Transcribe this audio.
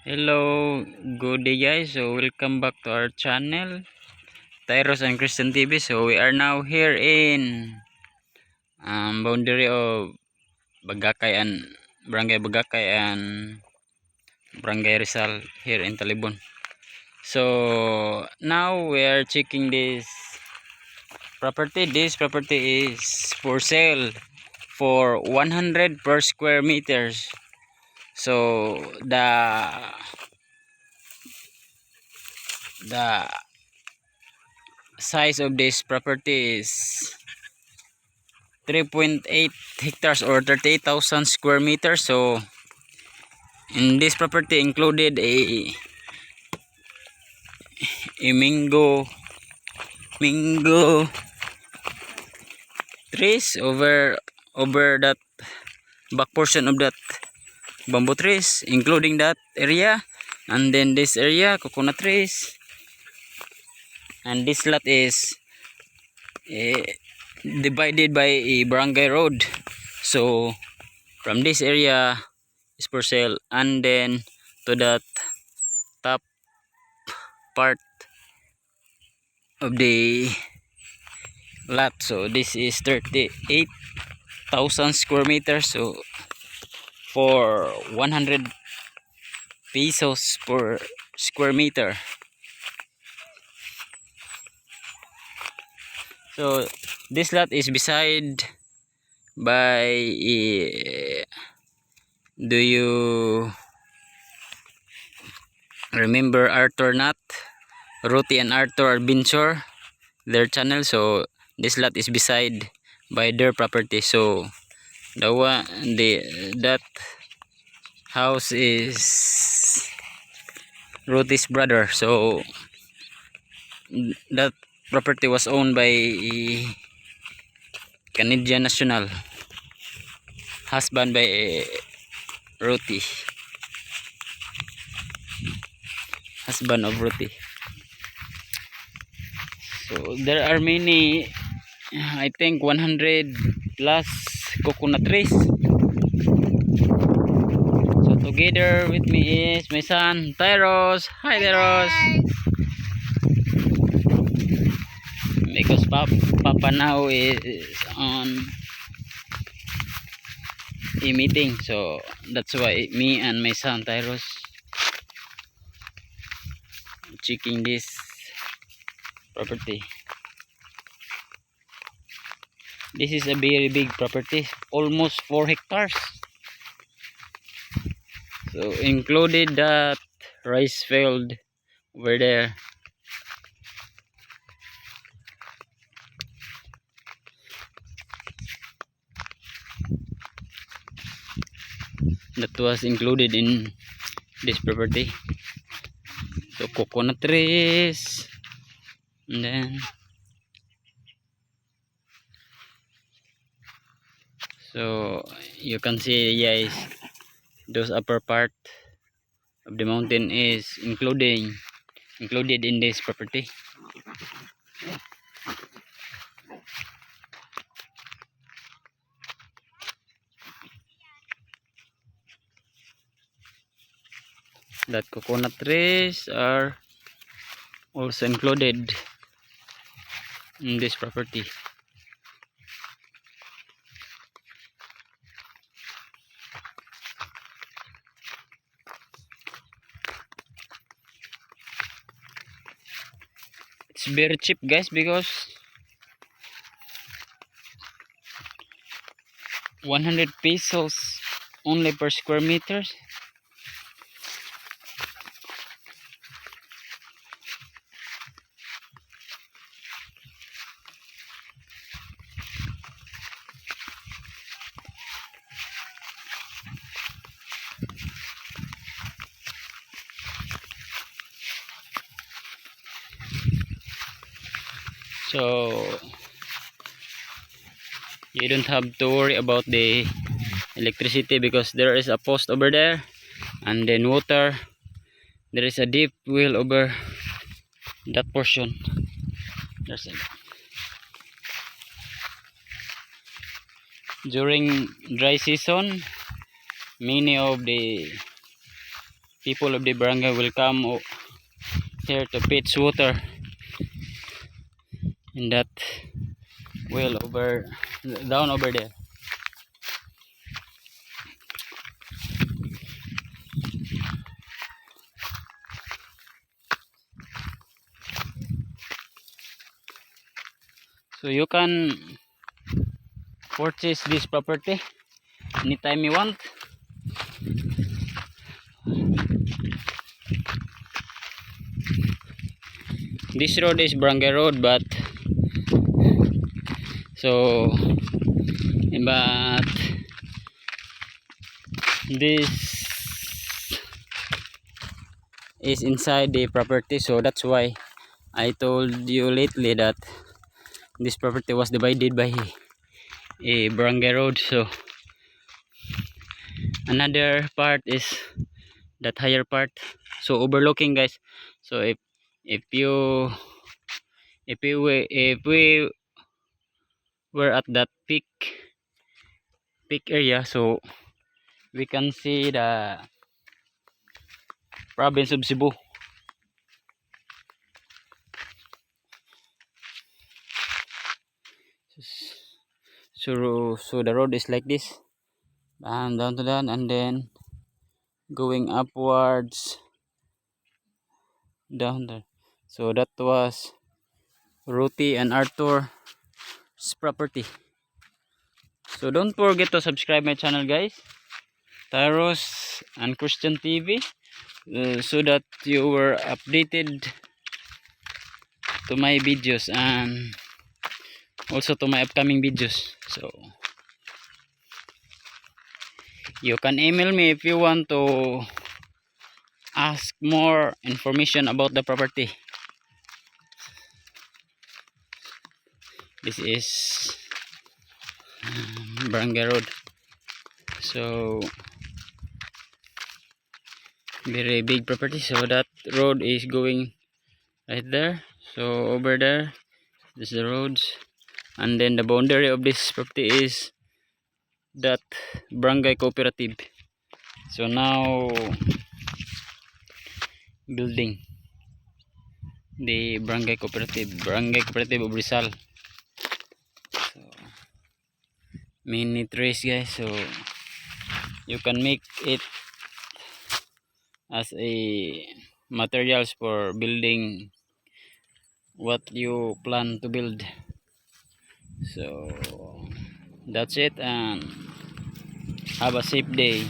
Hello, good day guys. So welcome back to our channel, Tyros and Christian TV. So we are now here in boundary of Bagakay and Barangay Bagakay and Barangay Rizal here in Talibon. So now we are checking this property. This property is for sale for 100 per square meters. So the size of this property is 3.8 hectares or 38,000 square meters. So in this property included a mango trees over that back portion of that bamboo trees, including that area, and then this area coconut trees, and this lot is divided by a barangay road. So from this area is for sale, and then to that top part of the lot. So this is 38,000 square meters. So for 100 pesos per square meter. So this lot is beside by do you remember Arthur Nat? Ruti and Arthur are Binsor, their channel. So this lot is beside by their property. So that house is Ruti's brother. So that property was owned by Canadian National, husband by Ruti, husband of Ruti. So there are many, I think 100 plus coconut trees. So together with me is my son Tyros. Hi Tyros. Because Papa now is on a meeting, so that's why me and my son Tyros checking this property. This is a very big property, almost 4 hectares. So included that rice field over there. That was included in this property. So coconut trees, and then so you can see guys, those upper part of the mountain is included in this property. That coconut trees are also included in this property. It's very cheap guys, because 100 pesos only per square meters. So you don't have to worry about the electricity, because there is a post over there, and then water. There is a deep well over that portion. There's a, during dry season, many of the people of the barangay will come here to fetch water in that well over down over there. So you can purchase this property anytime you want. This road is barangay road, but this is inside the property, so that's why I told you lately that this property was divided by a barangay road. So another part is that higher part, so overlooking, guys. So if you if we were at that peak area, so we can see the province of Cebu. So the road is like this, and down to down, and then going upwards down there. So that was Ruti and Arthur's property. So don't forget to subscribe my channel, guys, Tyros and Christian TV, so that you were updated to my videos and also to my upcoming videos. So you can email me if you want to ask more information about the property. This is barangay road, so very big property. So that road is going right there, so over there this is the roads, and then the boundary of this property is that barangay cooperative. So now building the barangay cooperative of Rizal. So many trees, guys, so you can make it as a materials for building what you plan to build. So that's it, and have a safe day.